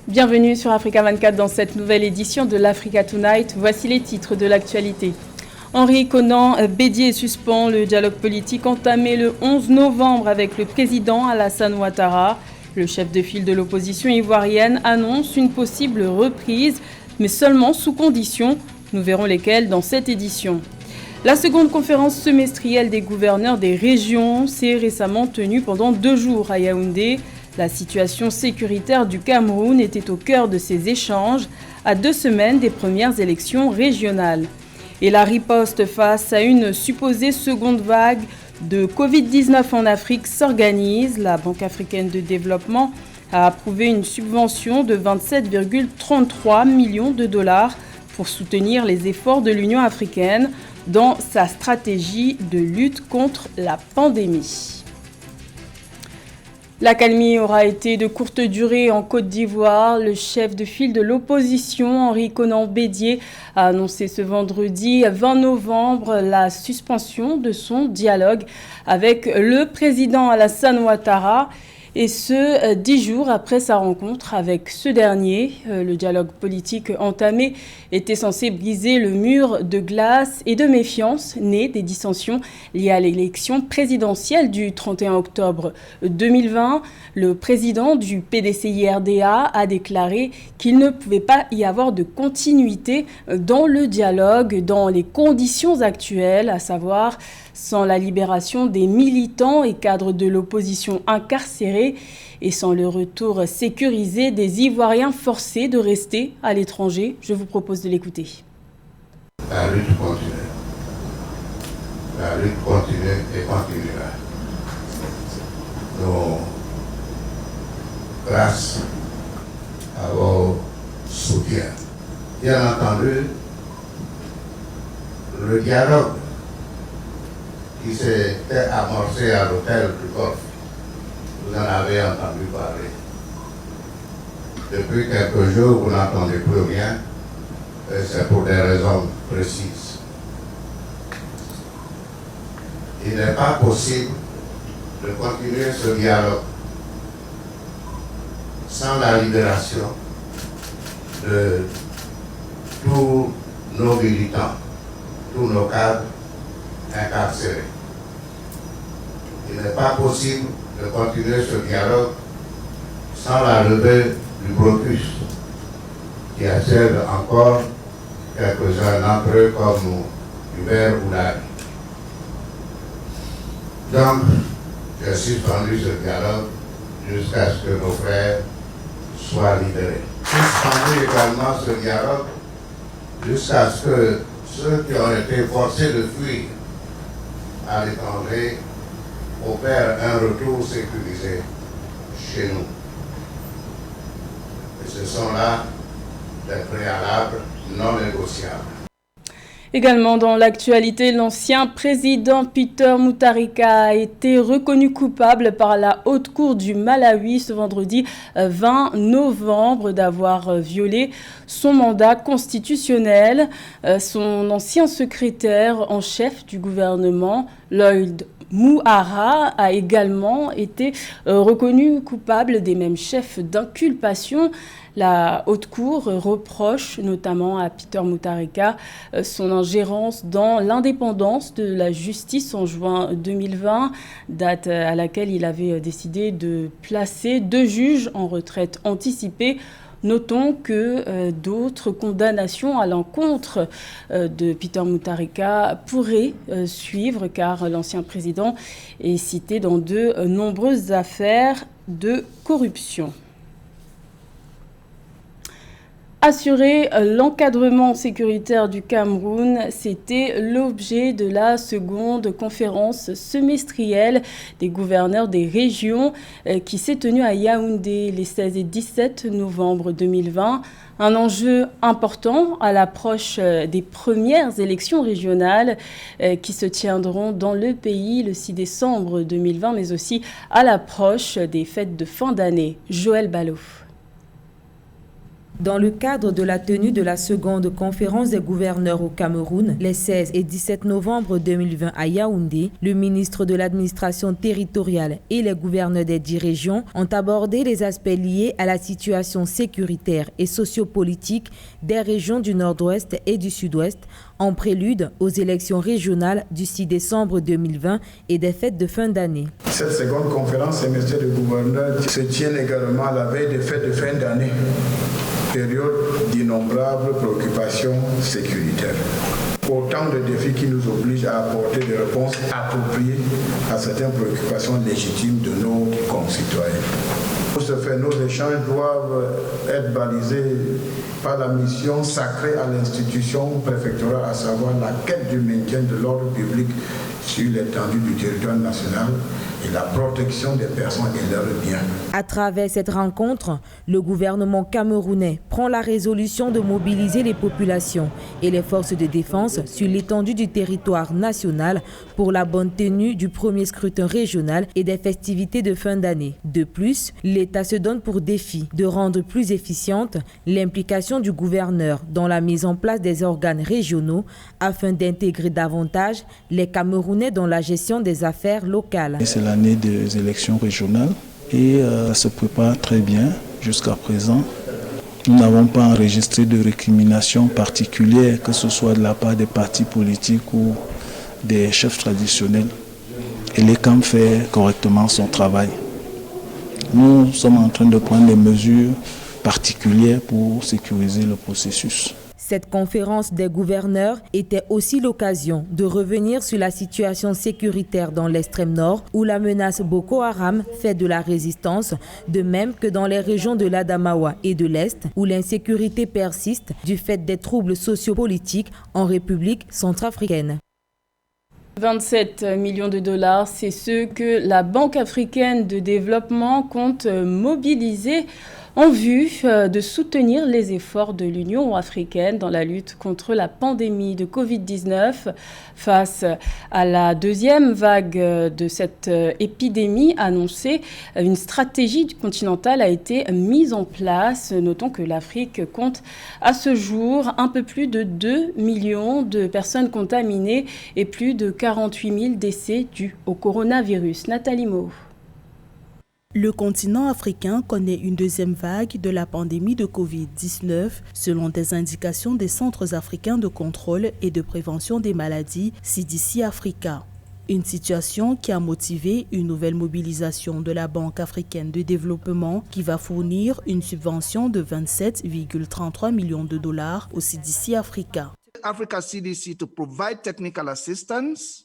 Bienvenue sur Africa 24 dans cette nouvelle édition de l'Africa Tonight. Voici les titres de l'actualité. Henri Konan Bédié suspend le dialogue politique entamé le 11 novembre avec le président Alassane Ouattara. Le chef de file de l'opposition ivoirienne annonce une possible reprise, mais seulement sous conditions. Nous verrons lesquelles dans cette édition. La seconde conférence semestrielle des gouverneurs des régions s'est récemment tenue pendant 2 jours à Yaoundé. La situation sécuritaire du Cameroun était au cœur de ces échanges, à 2 semaines des premières élections régionales. Et la riposte face à une supposée seconde vague de Covid-19 en Afrique s'organise. La Banque africaine de développement a approuvé une subvention de 27,33 millions de dollars pour soutenir les efforts de l'Union africaine dans sa stratégie de lutte contre la pandémie. L'accalmie aura été de courte durée en Côte d'Ivoire. Le chef de file de l'opposition, Henri Konan Bédié, a annoncé ce vendredi 20 novembre la suspension de son dialogue avec le président Alassane Ouattara. Et ce, 10 jours après sa rencontre avec ce dernier. Le dialogue politique entamé était censé briser le mur de glace et de méfiance né des dissensions liées à l'élection présidentielle du 31 octobre 2020. Le président du PDCI-RDA a déclaré qu'il ne pouvait pas y avoir de continuité dans le dialogue dans les conditions actuelles, à savoir sans la libération des militants et cadres de l'opposition incarcérés et sans le retour sécurisé des Ivoiriens forcés de rester à l'étranger. Je vous propose de l'écouter. La lutte continue. La lutte continue et continuera. Donc, grâce à vos soutiens, bien entendu, le dialogue qui s'était amorcé à l'hôtel du Golfe. Vous en avez entendu parler. Depuis quelques jours, vous n'entendez plus rien, et c'est pour des raisons précises. Il n'est pas possible de continuer ce dialogue sans la libération de tous nos militants, tous nos cadres incarcérés. Il n'est pas possible de continuer ce dialogue sans la levée du blocus qui achève encore quelques-uns d'entre eux comme Hubert Oulari. Donc, j'ai suspendu ce dialogue jusqu'à ce que nos frères soient libérés. Suspendu également ce dialogue jusqu'à ce que ceux qui ont été forcés de fuir à l'étranger opèrent un retour sécurisé chez nous. Et ce sont là des préalables non négociables. Également dans l'actualité, l'ancien président Peter Mutharika a été reconnu coupable par la Haute Cour du Malawi ce vendredi 20 novembre d'avoir violé son mandat constitutionnel. Son ancien secrétaire en chef du gouvernement, Lloyd Mouhara, a également été reconnu coupable des mêmes chefs d'inculpation. La Haute Cour reproche notamment à Peter Mutharika son ingérence dans l'indépendance de la justice en juin 2020, date à laquelle il avait décidé de placer 2 juges en retraite anticipée. Notons que d'autres condamnations à l'encontre de Peter Mutharika pourraient suivre, car l'ancien président est cité dans de nombreuses affaires de corruption. Assurer l'encadrement sécuritaire du Cameroun, c'était l'objet de la seconde conférence semestrielle des gouverneurs des régions qui s'est tenue à Yaoundé les 16 et 17 novembre 2020. Un enjeu important à l'approche des premières élections régionales qui se tiendront dans le pays le 6 décembre 2020, mais aussi à l'approche des fêtes de fin d'année. Joël Ballot. Dans le cadre de la tenue de la seconde conférence des gouverneurs au Cameroun, les 16 et 17 novembre 2020 à Yaoundé, le ministre de l'administration territoriale et les gouverneurs des 10 régions ont abordé les aspects liés à la situation sécuritaire et sociopolitique des régions du Nord-Ouest et du Sud-Ouest, en prélude aux élections régionales du 6 décembre 2020 et des fêtes de fin d'année. Cette seconde conférence semestrielle des gouverneurs se tient également à la veille des fêtes de fin d'année, période d'innombrables préoccupations sécuritaires. Autant de défis qui nous obligent à apporter des réponses appropriées à certaines préoccupations légitimes de nos concitoyens. Pour ce faire, nos échanges doivent être balisés par la mission sacrée à l'institution préfectorale, à savoir la quête du maintien de l'ordre public sur l'étendue du territoire national et la protection des personnes et leurs biens. À travers cette rencontre, le gouvernement camerounais prend la résolution de mobiliser les populations et les forces de défense sur l'étendue du territoire national pour la bonne tenue du premier scrutin régional et des festivités de fin d'année. De plus, l'État se donne pour défi de rendre plus efficiente l'implication du gouverneur dans la mise en place des organes régionaux afin d'intégrer davantage les Camerounais dans la gestion des affaires locales. C'est l'année des élections régionales et ça se prépare très bien jusqu'à présent. Nous n'avons pas enregistré de récriminations particulières, que ce soit de la part des partis politiques ou des chefs traditionnels. Et l'ECAM fait correctement son travail. Nous sommes en train de prendre des mesures particulières pour sécuriser le processus. Cette conférence des gouverneurs était aussi l'occasion de revenir sur la situation sécuritaire dans l'extrême nord où la menace Boko Haram fait de la résistance, de même que dans les régions de l'Adamawa et de l'Est où l'insécurité persiste du fait des troubles sociopolitiques en République centrafricaine. 27 millions de dollars, c'est ce que la Banque africaine de développement compte mobiliser en vue de soutenir les efforts de l'Union africaine dans la lutte contre la pandémie de Covid-19. Face à la deuxième vague de cette épidémie annoncée, une stratégie continentale a été mise en place. Notons que l'Afrique compte à ce jour un peu plus de 2 millions de personnes contaminées et plus de 48 000 décès dus au coronavirus. Nathalie Mo. Le continent africain connaît une deuxième vague de la pandémie de Covid-19, selon des indications des Centres africains de contrôle et de prévention des maladies, CDC Africa. Une situation qui a motivé une nouvelle mobilisation de la Banque africaine de développement qui va fournir une subvention de 27,33 millions de dollars au CDC Africa. Africa CDC to provide technical assistance.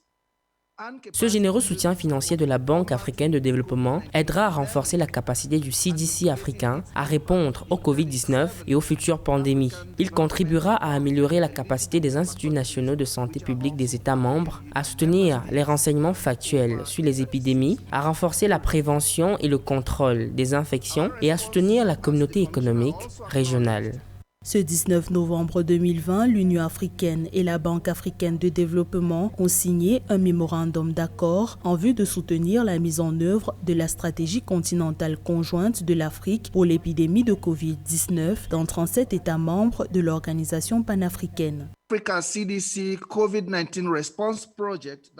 Ce généreux soutien financier de la Banque africaine de développement aidera à renforcer la capacité du CDC africain à répondre au Covid-19 et aux futures pandémies. Il contribuera à améliorer la capacité des instituts nationaux de santé publique des États membres, à soutenir les renseignements factuels sur les épidémies, à renforcer la prévention et le contrôle des infections et à soutenir la communauté économique régionale. Ce 19 novembre 2020, l'Union africaine et la Banque africaine de développement ont signé un mémorandum d'accord en vue de soutenir la mise en œuvre de la stratégie continentale conjointe de l'Afrique pour l'épidémie de Covid-19 dans 37 États membres de l'organisation panafricaine.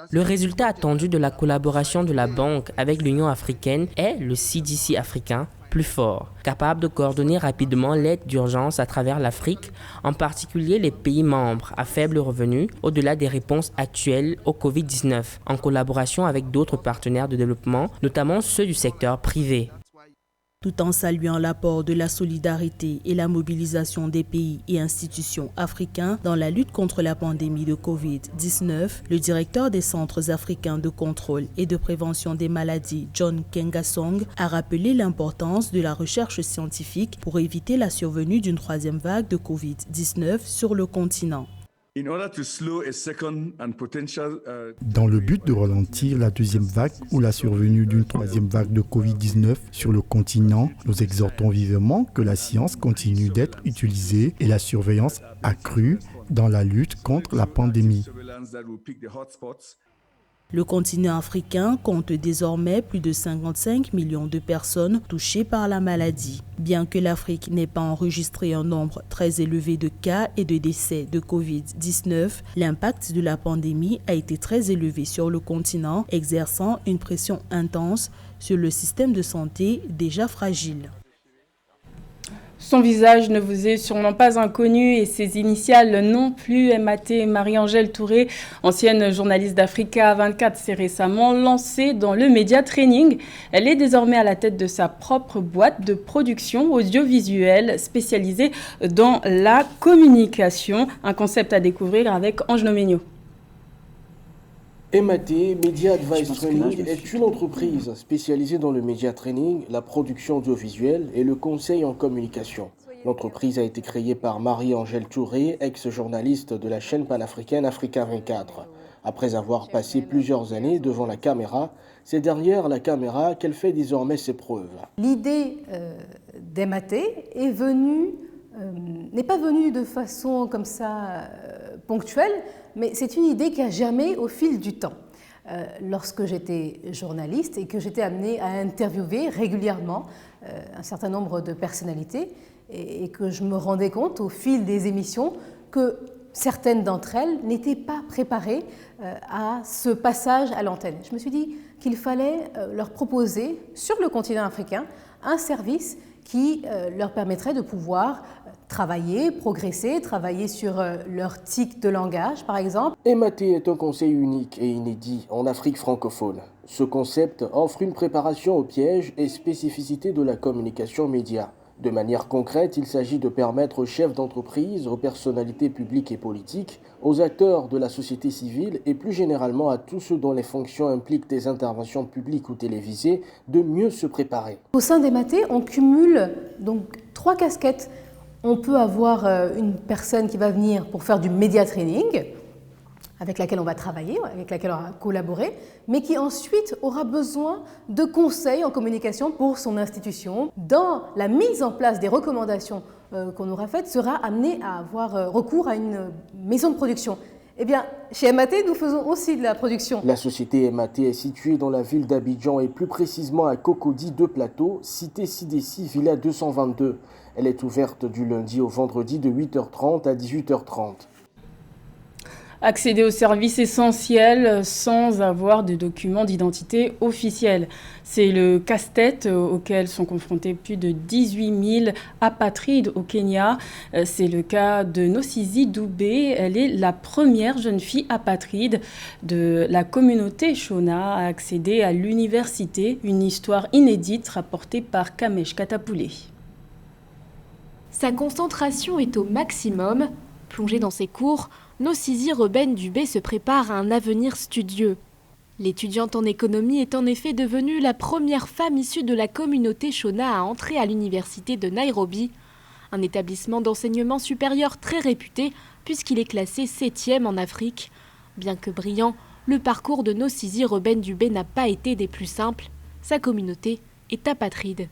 Le résultat attendu de la collaboration de la Banque avec l'Union africaine est le CDC africain plus fort, capable de coordonner rapidement l'aide d'urgence à travers l'Afrique, en particulier les pays membres à faible revenu, au-delà des réponses actuelles au Covid-19, en collaboration avec d'autres partenaires de développement, notamment ceux du secteur privé. Tout en saluant l'apport de la solidarité et la mobilisation des pays et institutions africains dans la lutte contre la pandémie de Covid-19, le directeur des Centres africains de contrôle et de prévention des maladies, John Kengasong, a rappelé l'importance de la recherche scientifique pour éviter la survenue d'une troisième vague de Covid-19 sur le continent. Dans le but de ralentir la deuxième vague ou la survenue d'une troisième vague de Covid-19 sur le continent, nous exhortons vivement que la science continue d'être utilisée et la surveillance accrue dans la lutte contre la pandémie. Le continent africain compte désormais plus de 55 millions de personnes touchées par la maladie. Bien que l'Afrique n'ait pas enregistré un nombre très élevé de cas et de décès de Covid-19, l'impact de la pandémie a été très élevé sur le continent, exerçant une pression intense sur le système de santé déjà fragile. Son visage ne vous est sûrement pas inconnu et ses initiales non plus. MAT Marie-Angèle Touré, ancienne journaliste d'Africa 24, s'est récemment lancée dans le média training. Elle est désormais à la tête de sa propre boîte de production audiovisuelle spécialisée dans la communication. Un concept à découvrir avec Ange Noménio. MAT Media Advice Training est une entreprise spécialisée dans le média training, la production audiovisuelle et le conseil en communication. L'entreprise a été créée par Marie-Angèle Touré, ex-journaliste de la chaîne panafricaine Africa 24. Après avoir passé plusieurs années devant la caméra, c'est derrière la caméra qu'elle fait désormais ses preuves. L'idée d'MAT n'est pas venue de façon comme ça ponctuelle, mais c'est une idée qui a germé au fil du temps. Lorsque j'étais journaliste et que j'étais amenée à interviewer régulièrement un certain nombre de personnalités et que je me rendais compte au fil des émissions que certaines d'entre elles n'étaient pas préparées à ce passage à l'antenne. Je me suis dit qu'il fallait leur proposer sur le continent africain un service qui leur permettrait de pouvoir travailler, progresser, travailler sur leur tic de langage, par exemple. MAT est un conseil unique et inédit en Afrique francophone. Ce concept offre une préparation aux pièges et spécificités de la communication média. De manière concrète, il s'agit de permettre aux chefs d'entreprise, aux personnalités publiques et politiques, aux acteurs de la société civile et plus généralement à tous ceux dont les fonctions impliquent des interventions publiques ou télévisées, de mieux se préparer. Au sein des MAT, on cumule donc 3 casquettes. On peut avoir une personne qui va venir pour faire du média training, avec laquelle on va travailler, avec laquelle on va collaborer, mais qui ensuite aura besoin de conseils en communication pour son institution. Dans la mise en place des recommandations qu'on aura faites, sera amené à avoir recours à une maison de production. Eh bien, chez MAT, nous faisons aussi de la production. La société MAT est située dans la ville d'Abidjan et plus précisément à Cocody 2 Plateau, cité Sidessi, Villa 222. Elle est ouverte du lundi au vendredi de 8h30 à 18h30. Accéder aux services essentiels sans avoir de documents d'identité officiels. C'est le casse-tête auquel sont confrontés plus de 18 000 apatrides au Kenya. C'est le cas de Nosisi Doubé. Elle est la première jeune fille apatride de la communauté Shona à accéder à l'université. Une histoire inédite rapportée par Kamesh Katapoulé. Sa concentration est au maximum. Plongée dans ses cours, Nosisi Reben Dubé se prépare à un avenir studieux. L'étudiante en économie est en effet devenue la première femme issue de la communauté Shona à entrer à l'université de Nairobi, un établissement d'enseignement supérieur très réputé puisqu'il est classé 7e en Afrique. Bien que brillant, le parcours de Nosisi Reben Dubé n'a pas été des plus simples. Sa communauté est apatride.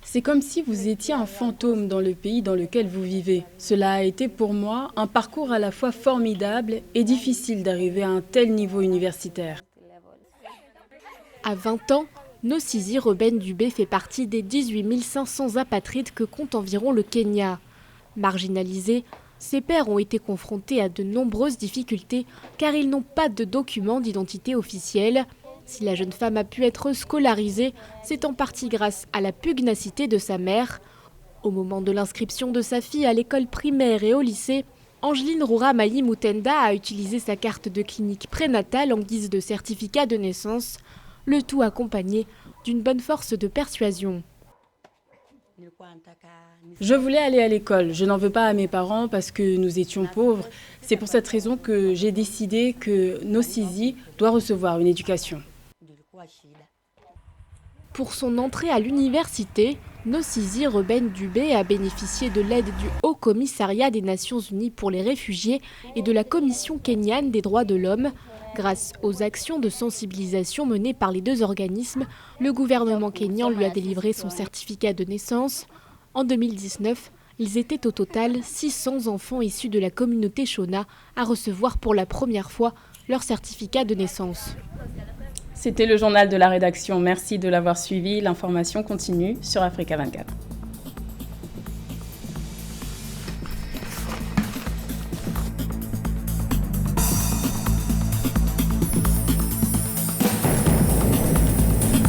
C'est comme si vous étiez un fantôme dans le pays dans lequel vous vivez. Cela a été pour moi un parcours à la fois formidable et difficile d'arriver à un tel niveau universitaire. À 20 ans, Nosisi Reben Dubé fait partie des 18 500 apatrides que compte environ le Kenya. Marginalisés, ses pairs ont été confrontés à de nombreuses difficultés car ils n'ont pas de documents d'identité officiels. Si la jeune femme a pu être scolarisée, c'est en partie grâce à la pugnacité de sa mère. Au moment de l'inscription de sa fille à l'école primaire et au lycée, Angeline Roura-Mayi Mutenda a utilisé sa carte de clinique prénatale en guise de certificat de naissance, le tout accompagné d'une bonne force de persuasion. Je voulais aller à l'école. Je n'en veux pas à mes parents parce que nous étions pauvres. C'est pour cette raison que j'ai décidé que Nosisi doit recevoir une éducation. Pour son entrée à l'université, Nosisi Reben Dubé a bénéficié de l'aide du Haut Commissariat des Nations Unies pour les réfugiés et de la Commission kenyane des droits de l'homme. Grâce aux actions de sensibilisation menées par les deux organismes, le gouvernement kényan lui a délivré son certificat de naissance. En 2019, ils étaient au total 600 enfants issus de la communauté Shona à recevoir pour la première fois leur certificat de naissance. C'était le journal de la rédaction. Merci de l'avoir suivi. L'information continue sur Africa 24.